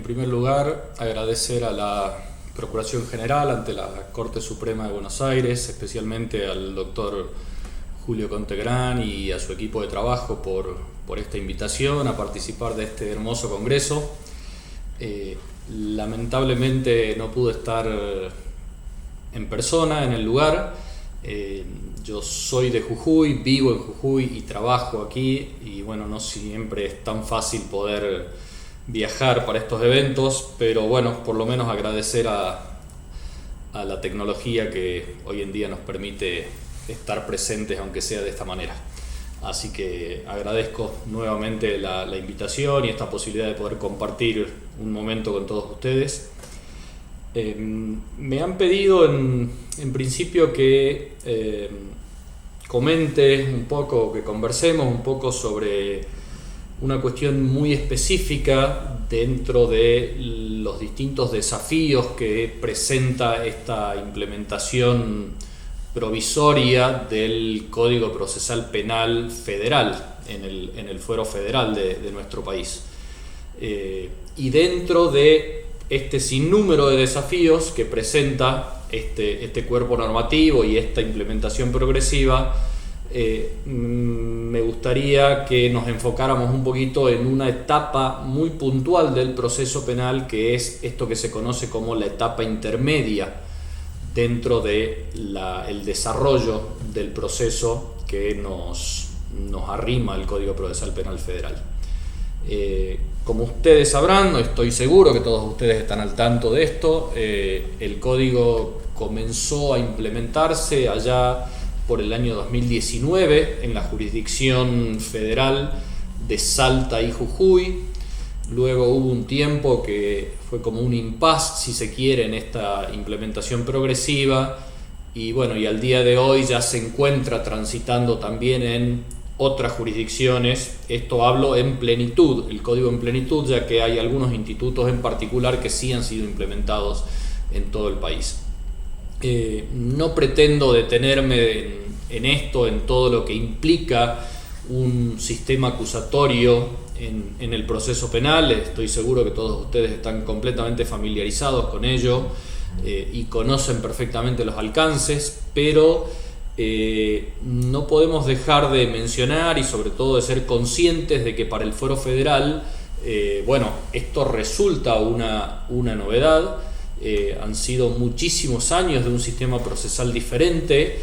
En primer lugar, agradecer a la Procuración General ante la Corte Suprema de Buenos Aires, especialmente al doctor Julio Contegrán y a su equipo de trabajo por esta invitación a participar de este hermoso congreso. Lamentablemente no pude estar en persona en el lugar. Yo soy de Jujuy, vivo en Jujuy y trabajo aquí, y bueno, no siempre es tan fácil poder viajar para estos eventos, pero bueno, por lo menos agradecer a la tecnología que hoy en día nos permite estar presentes, aunque sea de esta manera. Así que agradezco nuevamente la invitación y esta posibilidad de poder compartir un momento con todos ustedes. Me han pedido en principio que comente un poco, que conversemos un poco sobre una cuestión muy específica dentro de los distintos desafíos que presenta esta implementación provisoria del Código Procesal Penal Federal en el fuero federal de nuestro país. Y dentro de este sinnúmero de desafíos que presenta este cuerpo normativo y esta implementación progresiva, me gustaría que nos enfocáramos un poquito en una etapa muy puntual del proceso penal, que es esto que se conoce como la etapa intermedia dentro de el desarrollo del proceso que nos arrima el Código Procesal Penal Federal. Como ustedes sabrán, estoy seguro que todos ustedes están al tanto de esto, el código comenzó a implementarse allá por el año 2019 en la jurisdicción federal de Salta y Jujuy. Luego hubo un tiempo que fue como un impasse, si se quiere, en esta implementación progresiva, y bueno, y al día de hoy ya se encuentra transitando también en otras jurisdicciones. Esto hablo en plenitud, el código en plenitud, ya que hay algunos institutos en particular que sí han sido implementados en todo el país. No pretendo detenerme en esto, en todo lo que implica un sistema acusatorio en el proceso penal. Estoy seguro que todos ustedes están completamente familiarizados con ello y conocen perfectamente los alcances, pero no podemos dejar de mencionar y sobre todo de ser conscientes de que para el fuero federal, bueno, esto resulta una novedad. Han sido muchísimos años de un sistema procesal diferente,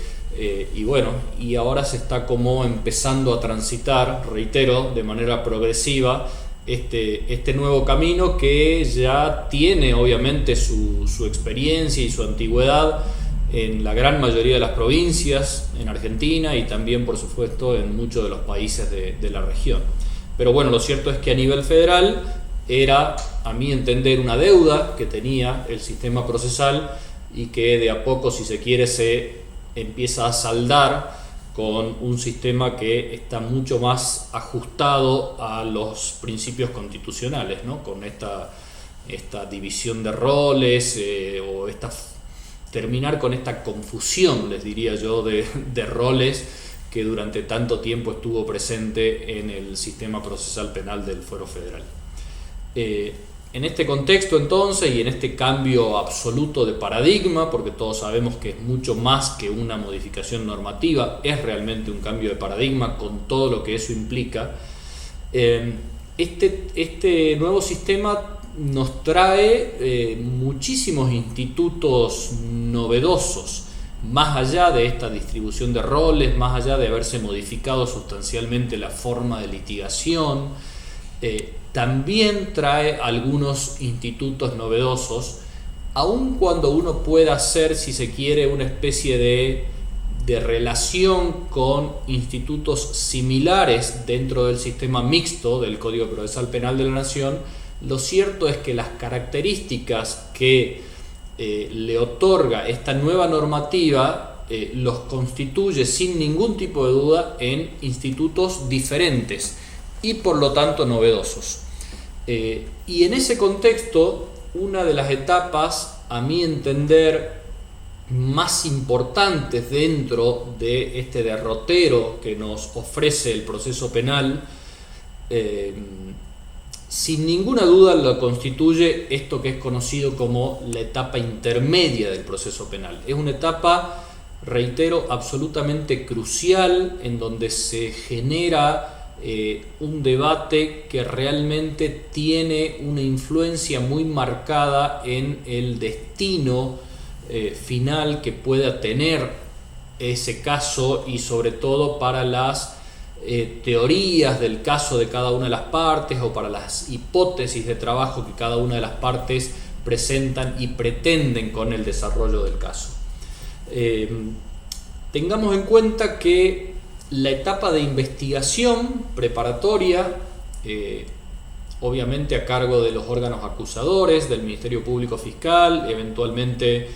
y bueno, y ahora se está como empezando a transitar, reitero, de manera progresiva este nuevo camino, que ya tiene obviamente su experiencia y su antigüedad en la gran mayoría de las provincias en Argentina y también, por supuesto, en muchos de los países de la región. Pero bueno, lo cierto es que a nivel federal era, a mi entender, una deuda que tenía el sistema procesal y que de a poco, si se quiere, se empieza a saldar con un sistema que está mucho más ajustado a los principios constitucionales, ¿no? Con esta división de roles o terminar con esta confusión, les diría yo, de roles que durante tanto tiempo estuvo presente en el sistema procesal penal del fuero federal. En este contexto, entonces, y en este cambio absoluto de paradigma, porque todos sabemos que es mucho más que una modificación normativa, es realmente un cambio de paradigma con todo lo que eso implica, este nuevo sistema nos trae muchísimos institutos novedosos, más allá de esta distribución de roles, más allá de haberse modificado sustancialmente la forma de litigación. También trae algunos institutos novedosos, aun cuando uno pueda hacer, si se quiere, una especie de relación con institutos similares dentro del sistema mixto del Código Procesal Penal de la Nación. Lo cierto es que las características que le otorga esta nueva normativa los constituye sin ningún tipo de duda en institutos diferentes y por lo tanto novedosos. Y en ese contexto, una de las etapas, a mi entender, más importantes dentro de este derrotero que nos ofrece el proceso penal sin ninguna duda lo constituye esto que es conocido como la etapa intermedia del proceso penal. Es una etapa, reitero, absolutamente crucial, en donde se genera un debate que realmente tiene una influencia muy marcada en el destino final que pueda tener ese caso, y sobre todo para las teorías del caso de cada una de las partes, o para las hipótesis de trabajo que cada una de las partes presentan y pretenden con el desarrollo del caso. Tengamos en cuenta que la etapa de investigación preparatoria, obviamente a cargo de los órganos acusadores, del Ministerio Público Fiscal, eventualmente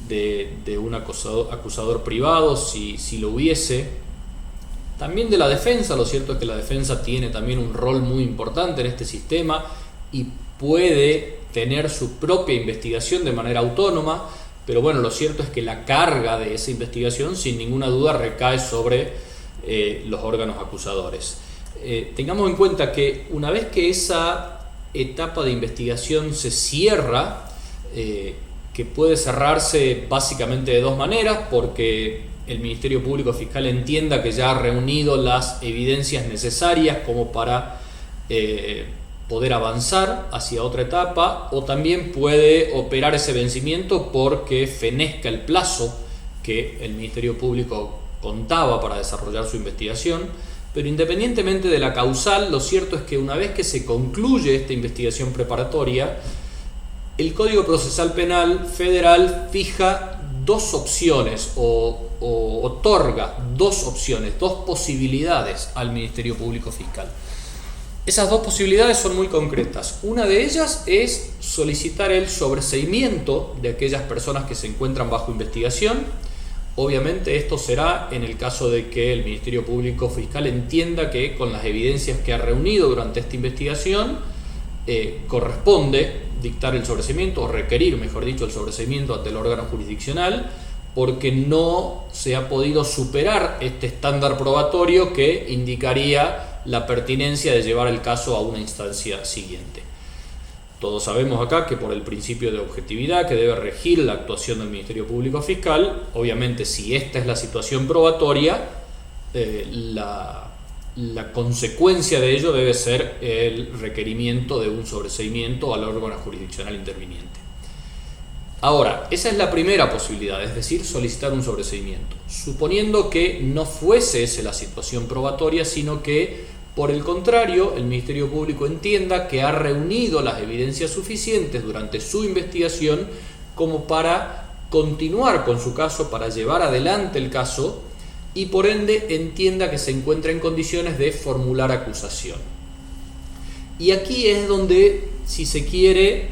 de un acusador privado, si lo hubiese, también de la defensa. Lo cierto es que la defensa tiene también un rol muy importante en este sistema y puede tener su propia investigación de manera autónoma, pero bueno, lo cierto es que la carga de esa investigación sin ninguna duda recae sobre los órganos acusadores. Tengamos en cuenta que una vez que esa etapa de investigación se cierra, que puede cerrarse básicamente de dos maneras, porque el Ministerio Público Fiscal entienda que ya ha reunido las evidencias necesarias como para poder avanzar hacia otra etapa, o también puede operar ese vencimiento porque fenezca el plazo que el Ministerio Público contaba para desarrollar su investigación. Pero independientemente de la causal, lo cierto es que una vez que se concluye esta investigación preparatoria, el Código Procesal Penal Federal fija dos opciones, o otorga dos opciones, dos posibilidades al Ministerio Público Fiscal. Esas dos posibilidades son muy concretas. Una de ellas es solicitar el sobreseimiento de aquellas personas que se encuentran bajo investigación. Obviamente esto será en el caso de que el Ministerio Público Fiscal entienda que con las evidencias que ha reunido durante esta investigación corresponde dictar el sobreseimiento, o requerir, mejor dicho, el sobreseimiento ante el órgano jurisdiccional, porque no se ha podido superar este estándar probatorio que indicaría la pertinencia de llevar el caso a una instancia siguiente. Todos sabemos acá que por el principio de objetividad que debe regir la actuación del Ministerio Público Fiscal, obviamente si esta es la situación probatoria, la consecuencia de ello debe ser el requerimiento de un sobreseimiento al órgano jurisdiccional interviniente. Ahora, esa es la primera posibilidad, es decir, solicitar un sobreseimiento. Suponiendo que no fuese esa la situación probatoria, sino que por el contrario, el Ministerio Público entienda que ha reunido las evidencias suficientes durante su investigación como para continuar con su caso, para llevar adelante el caso, y por ende entienda que se encuentra en condiciones de formular acusación. Y aquí es donde, si se quiere,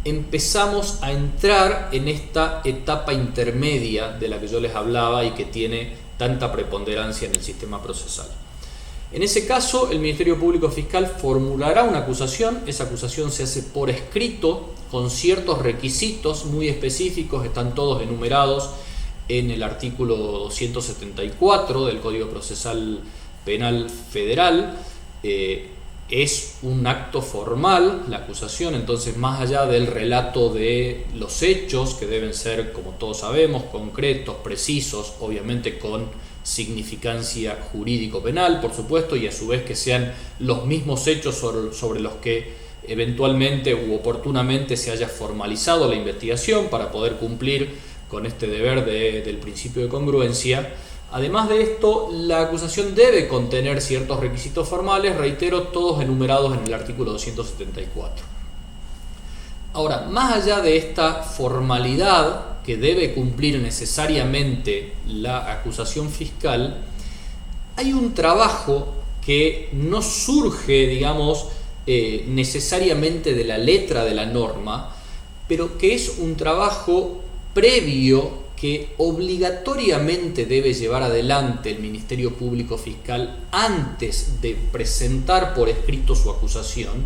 empezamos a entrar en esta etapa intermedia de la que yo les hablaba y que tiene tanta preponderancia en el sistema procesal. En ese caso, el Ministerio Público Fiscal formulará una acusación. Esa acusación se hace por escrito, con ciertos requisitos muy específicos, están todos enumerados en el artículo 274 del Código Procesal Penal Federal. Es un acto formal la acusación, entonces más allá del relato de los hechos, que deben ser, como todos sabemos, concretos, precisos, obviamente con significancia jurídico-penal, por supuesto, y a su vez que sean los mismos hechos sobre los que eventualmente u oportunamente se haya formalizado la investigación para poder cumplir con este deber del principio de congruencia. Además de esto, la acusación debe contener ciertos requisitos formales, reitero, todos enumerados en el artículo 274. Ahora, más allá de esta formalidad que debe cumplir necesariamente la acusación fiscal, hay un trabajo que no surge, digamos, necesariamente de la letra de la norma, pero que es un trabajo previo que obligatoriamente debe llevar adelante el Ministerio Público Fiscal antes de presentar por escrito su acusación,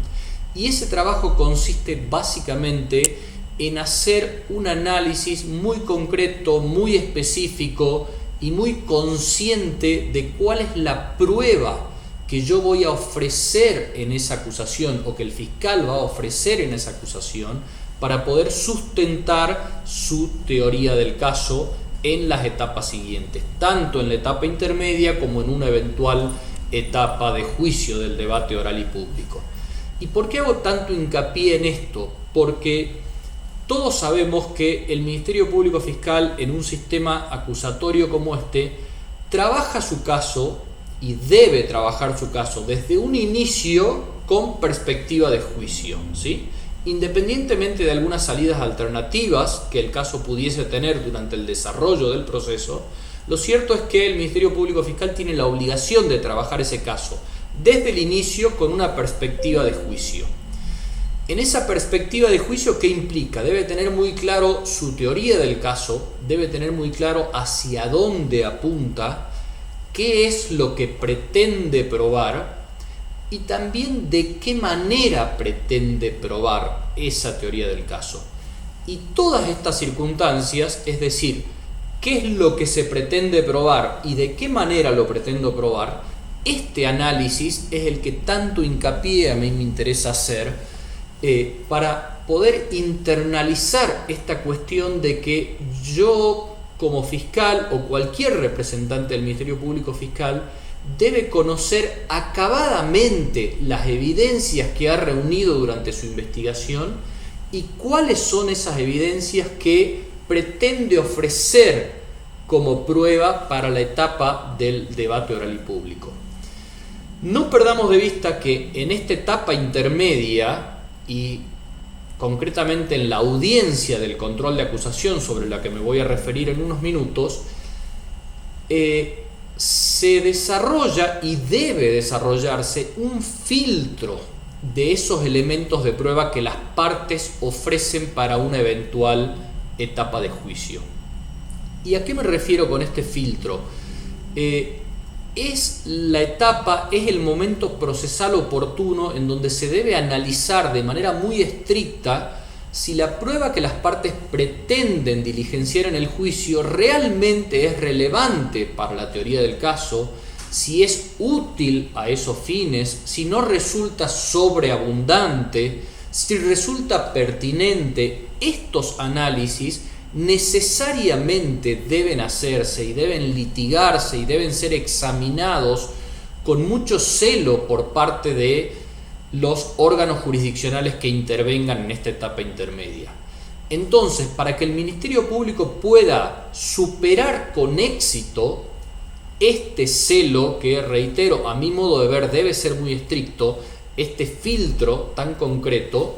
y ese trabajo consiste básicamente en hacer un análisis muy concreto, muy específico y muy consciente de cuál es la prueba que yo voy a ofrecer en esa acusación o que el fiscal va a ofrecer en esa acusación para poder sustentar su teoría del caso en las etapas siguientes, tanto en la etapa intermedia como en una eventual etapa de juicio del debate oral y público. ¿Y por qué hago tanto hincapié en esto? Porque todos sabemos que el Ministerio Público Fiscal en un sistema acusatorio como este trabaja su caso y debe trabajar su caso desde un inicio con perspectiva de juicio, ¿sí? Independientemente de algunas salidas alternativas que el caso pudiese tener durante el desarrollo del proceso, lo cierto es que el Ministerio Público Fiscal tiene la obligación de trabajar ese caso desde el inicio con una perspectiva de juicio. En esa perspectiva de juicio, ¿qué implica? Debe tener muy claro su teoría del caso, debe tener muy claro hacia dónde apunta, qué es lo que pretende probar y también de qué manera pretende probar esa teoría del caso. Y todas estas circunstancias, es decir, qué es lo que se pretende probar y de qué manera lo pretendo probar, este análisis es el que tanto hincapié a mí me interesa hacer para poder internalizar esta cuestión de que yo como fiscal o cualquier representante del Ministerio Público Fiscal debe conocer acabadamente las evidencias que ha reunido durante su investigación y cuáles son esas evidencias que pretende ofrecer como prueba para la etapa del debate oral y público. No perdamos de vista que en esta etapa intermedia y concretamente en la audiencia del control de acusación, sobre la que me voy a referir en unos minutos, se desarrolla y debe desarrollarse un filtro de esos elementos de prueba que las partes ofrecen para una eventual etapa de juicio. ¿Y a qué me refiero con este filtro? Es la etapa, es el momento procesal oportuno en donde se debe analizar de manera muy estricta si la prueba que las partes pretenden diligenciar en el juicio realmente es relevante para la teoría del caso, si es útil a esos fines, si no resulta sobreabundante, si resulta pertinente. Estos análisis necesariamente deben hacerse y deben litigarse y deben ser examinados con mucho celo por parte de los órganos jurisdiccionales que intervengan en esta etapa intermedia. Entonces, para que el Ministerio Público pueda superar con éxito este celo, que reitero, a mi modo de ver debe ser muy estricto, este filtro tan concreto,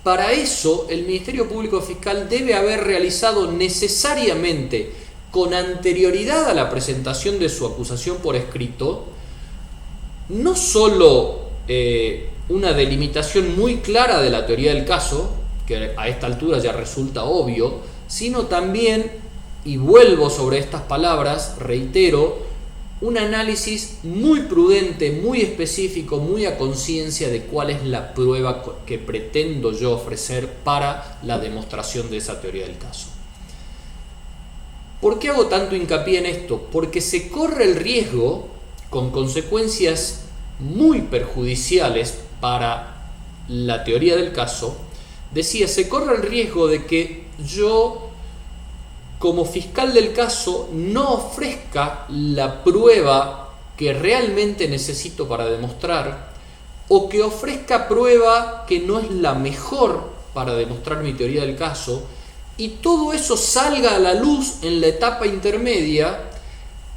para eso el Ministerio Público Fiscal debe haber realizado necesariamente, con anterioridad a la presentación de su acusación por escrito, no solo una delimitación muy clara de la teoría del caso, que a esta altura ya resulta obvio, sino también, y vuelvo sobre estas palabras, reitero, un análisis muy prudente, muy específico, muy a conciencia de cuál es la prueba que pretendo yo ofrecer para la demostración de esa teoría del caso. ¿Por qué hago tanto hincapié en esto? Porque se corre el riesgo, con consecuencias muy perjudiciales para la teoría del caso, se corre el riesgo de que yo, como fiscal del caso, no ofrezca la prueba que realmente necesito para demostrar, o que ofrezca prueba que no es la mejor para demostrar mi teoría del caso, y todo eso salga a la luz en la etapa intermedia,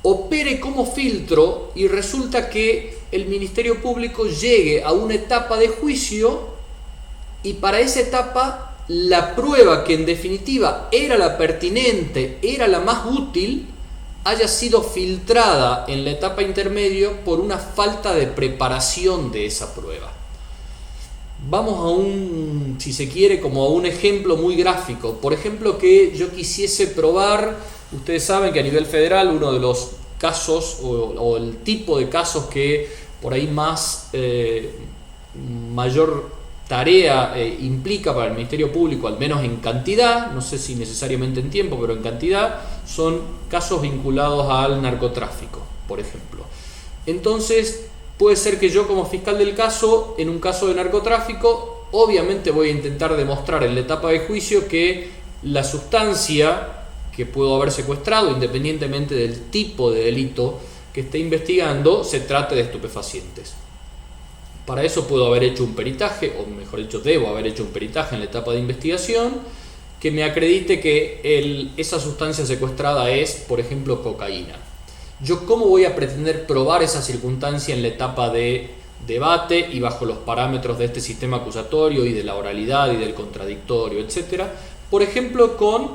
opere como filtro y resulta que el Ministerio Público llegue a una etapa de juicio y para esa etapa la prueba que en definitiva era la pertinente, era la más útil, haya sido filtrada en la etapa intermedia por una falta de preparación de esa prueba. Vamos a si se quiere, como a un ejemplo muy gráfico. Por ejemplo, que yo quisiese probar, ustedes saben que a nivel federal uno de los casos o el tipo de casos que por ahí más mayor tarea implica para el Ministerio Público, al menos en cantidad, no sé si necesariamente en tiempo, pero en cantidad, son casos vinculados al narcotráfico, por ejemplo. Entonces, Puede ser que yo como fiscal del caso, en un caso de narcotráfico, obviamente voy a intentar demostrar en la etapa de juicio que la sustancia que puedo haber secuestrado, independientemente del tipo de delito que esté investigando, se trate de estupefacientes. Para eso puedo haber hecho un peritaje, o mejor dicho, debo haber hecho un peritaje en la etapa de investigación que me acredite que esa sustancia secuestrada es, por ejemplo, cocaína. ¿Yo cómo voy a pretender probar esa circunstancia en la etapa de debate y bajo los parámetros de este sistema acusatorio y de la oralidad y del contradictorio, etcétera? Por ejemplo, con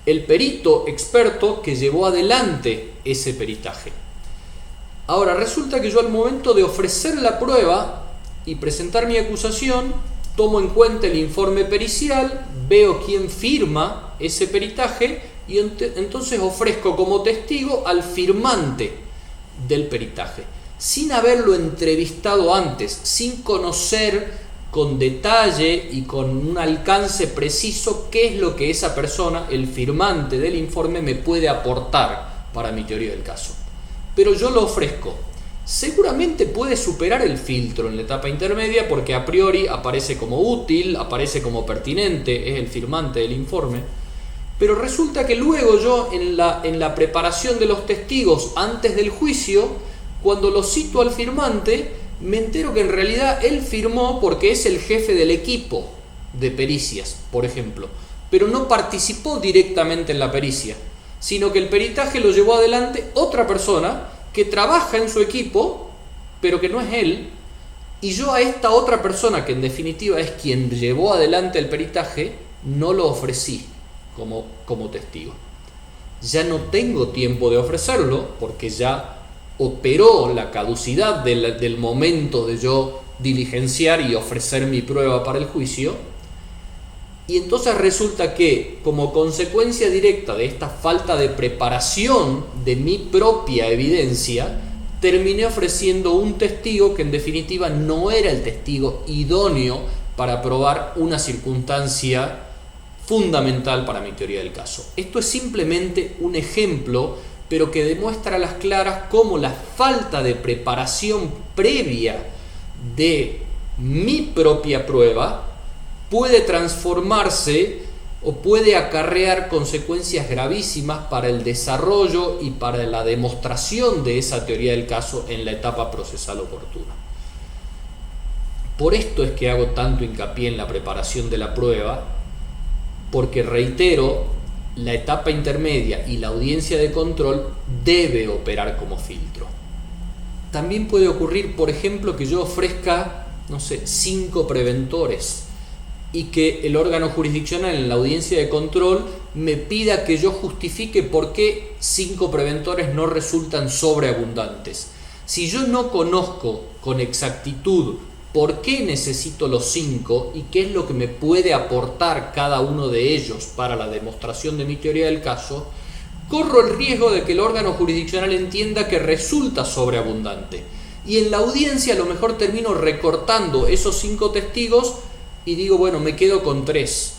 el perito experto que llevó adelante ese peritaje. Ahora, resulta que yo al momento de ofrecer la prueba y presentar mi acusación, tomo en cuenta el informe pericial, veo quién firma ese peritaje y entonces ofrezco como testigo al firmante del peritaje, sin haberlo entrevistado antes, sin conocer con detalle y con un alcance preciso qué es lo que esa persona, el firmante del informe, me puede aportar para mi teoría del caso. Pero yo lo ofrezco. Seguramente puede superar el filtro en la etapa intermedia porque a priori aparece como útil, aparece como pertinente, es el firmante del informe. Pero resulta que luego yo en la preparación de los testigos antes del juicio, cuando lo cito al firmante, me entero que en realidad él firmó porque es el jefe del equipo de pericias, por ejemplo, pero no participó directamente en la pericia, sino que el peritaje lo llevó adelante otra persona que trabaja en su equipo, pero que no es él, y yo a esta otra persona, que en definitiva es quien llevó adelante el peritaje, no lo ofrecí como testigo. Ya no tengo tiempo de ofrecerlo, porque ya operó la caducidad del momento de yo diligenciar y ofrecer mi prueba para el juicio, y entonces resulta que como consecuencia directa de esta falta de preparación de mi propia evidencia, terminé ofreciendo un testigo que en definitiva no era el testigo idóneo para probar una circunstancia fundamental para mi teoría del caso. Esto es simplemente un ejemplo, pero que demuestra a las claras cómo la falta de preparación previa de mi propia prueba puede transformarse o puede acarrear consecuencias gravísimas para el desarrollo y para la demostración de esa teoría del caso en la etapa procesal oportuna. Por esto es que hago tanto hincapié en la preparación de la prueba, porque reitero, la etapa intermedia y la audiencia de control debe operar como filtro. También puede ocurrir, por ejemplo, que yo ofrezca, 5 preventores y que el órgano jurisdiccional en la audiencia de control me pida que yo justifique por qué 5 preventores no resultan sobreabundantes. Si yo no conozco con exactitud por qué necesito los 5 y qué es lo que me puede aportar cada uno de ellos para la demostración de mi teoría del caso, corro el riesgo de que el órgano jurisdiccional entienda que resulta sobreabundante. Y en la audiencia a lo mejor termino recortando esos 5 testigos y digo, bueno, me quedo con 3.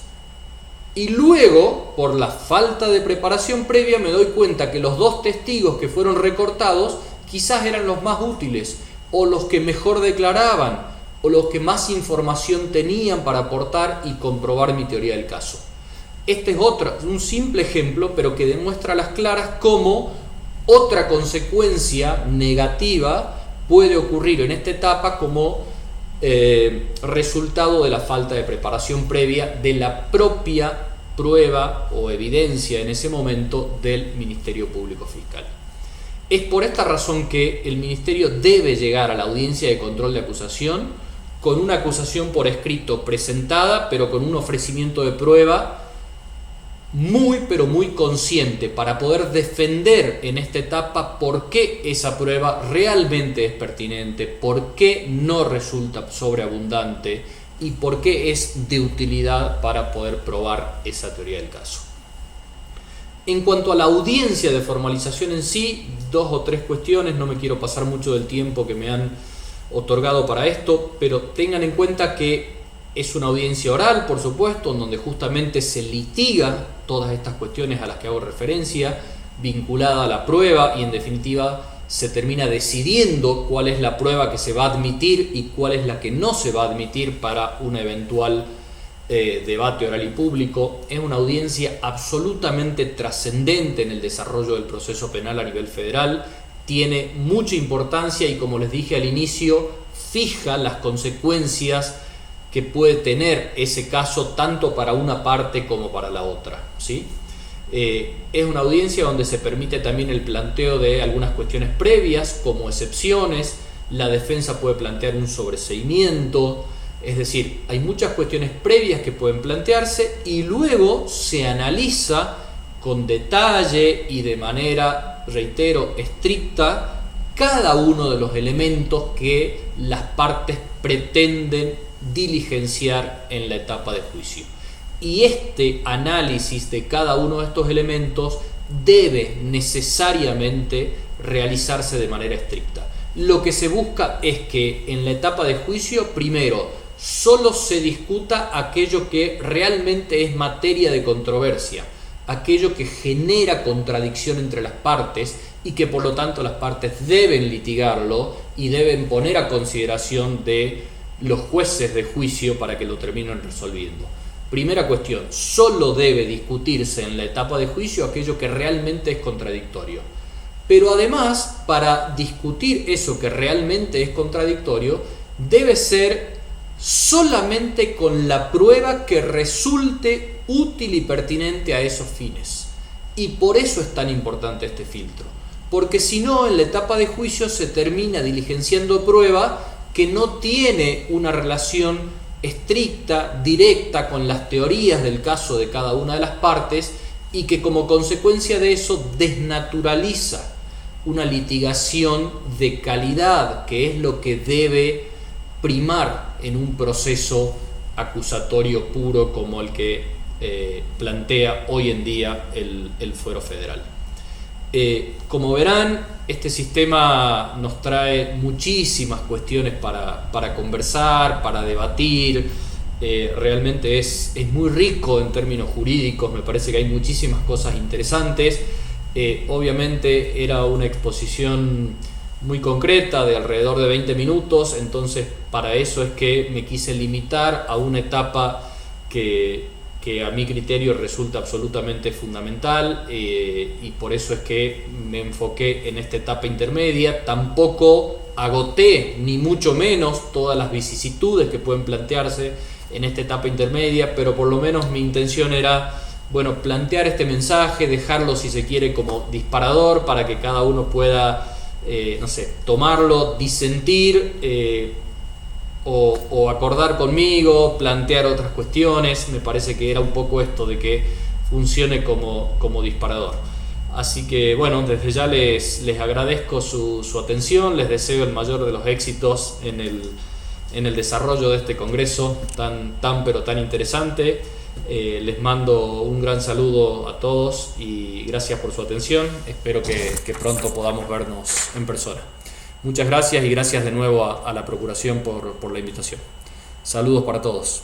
Y luego, por la falta de preparación previa, me doy cuenta que los 2 testigos que fueron recortados quizás eran los más útiles, o los que mejor declaraban, o los que más información tenían para aportar y comprobar mi teoría del caso. Este es un simple ejemplo, pero que demuestra a las claras cómo otra consecuencia negativa puede ocurrir en esta etapa como resultado de la falta de preparación previa de la propia prueba o evidencia en ese momento del Ministerio Público Fiscal. Es por esta razón que el Ministerio debe llegar a la audiencia de control de acusación con una acusación por escrito presentada, pero con un ofrecimiento de prueba pero muy consciente para poder defender en esta etapa por qué esa prueba realmente es pertinente, por qué no resulta sobreabundante y por qué es de utilidad para poder probar esa teoría del caso. En cuanto a la audiencia de formalización en sí, 2 o 3 cuestiones, no me quiero pasar mucho del tiempo que me han otorgado para esto, pero tengan en cuenta que es una audiencia oral, por supuesto, en donde justamente se litiga todas estas cuestiones a las que hago referencia, vinculada a la prueba y en definitiva se termina decidiendo cuál es la prueba que se va a admitir y cuál es la que no se va a admitir para un eventual debate oral y público. Es una audiencia absolutamente trascendente en el desarrollo del proceso penal a nivel federal, tiene mucha importancia y, como les dije al inicio, fija las consecuencias que puede tener ese caso tanto para una parte como para la otra, ¿sí? Es una audiencia donde se permite también el planteo de algunas cuestiones previas como excepciones, la defensa puede plantear un sobreseimiento, es decir, hay muchas cuestiones previas que pueden plantearse y luego se analiza con detalle y de manera, reitero, estricta cada uno de los elementos que las partes pretenden diligenciar en la etapa de juicio. Y este análisis de cada uno de estos elementos debe necesariamente realizarse de manera estricta. Lo que se busca es que en la etapa de juicio, primero, solo se discuta aquello que realmente es materia de controversia, aquello que genera contradicción entre las partes y que por lo tanto las partes deben litigarlo y deben poner a consideración de los jueces de juicio para que lo terminen resolviendo. Primera cuestión, solo debe discutirse en la etapa de juicio aquello que realmente es contradictorio. Pero además, para discutir eso que realmente es contradictorio, debe ser solamente con la prueba que resulte útil y pertinente a esos fines. Y por eso es tan importante este filtro. Porque si no, en la etapa de juicio se termina diligenciando prueba que no tiene una relación estricta, directa con las teorías del caso de cada una de las partes y que como consecuencia de eso desnaturaliza una litigación de calidad, que es lo que debe primar en un proceso acusatorio puro como el que plantea hoy en día el Fuero Federal. Como verán, este sistema nos trae muchísimas cuestiones para conversar, para debatir. Realmente es muy rico en términos jurídicos, me parece que hay muchísimas cosas interesantes. Obviamente era una exposición muy concreta de alrededor de 20 minutos, entonces para eso es que me quise limitar a una etapa que a mi criterio resulta absolutamente fundamental, y por eso es que me enfoqué en esta etapa intermedia. Tampoco agoté ni mucho menos todas las vicisitudes que pueden plantearse en esta etapa intermedia, pero por lo menos mi intención era, bueno, plantear este mensaje, dejarlo si se quiere como disparador para que cada uno pueda tomarlo, disentir, o acordar conmigo, plantear otras cuestiones. Me parece que era un poco esto de que funcione como disparador. Así que bueno, desde ya les agradezco su atención, les deseo el mayor de los éxitos en el desarrollo de este congreso pero tan interesante. Les mando un gran saludo a todos y gracias por su atención. Espero que pronto podamos vernos en persona. Muchas gracias y gracias de nuevo a la Procuración por la invitación. Saludos para todos.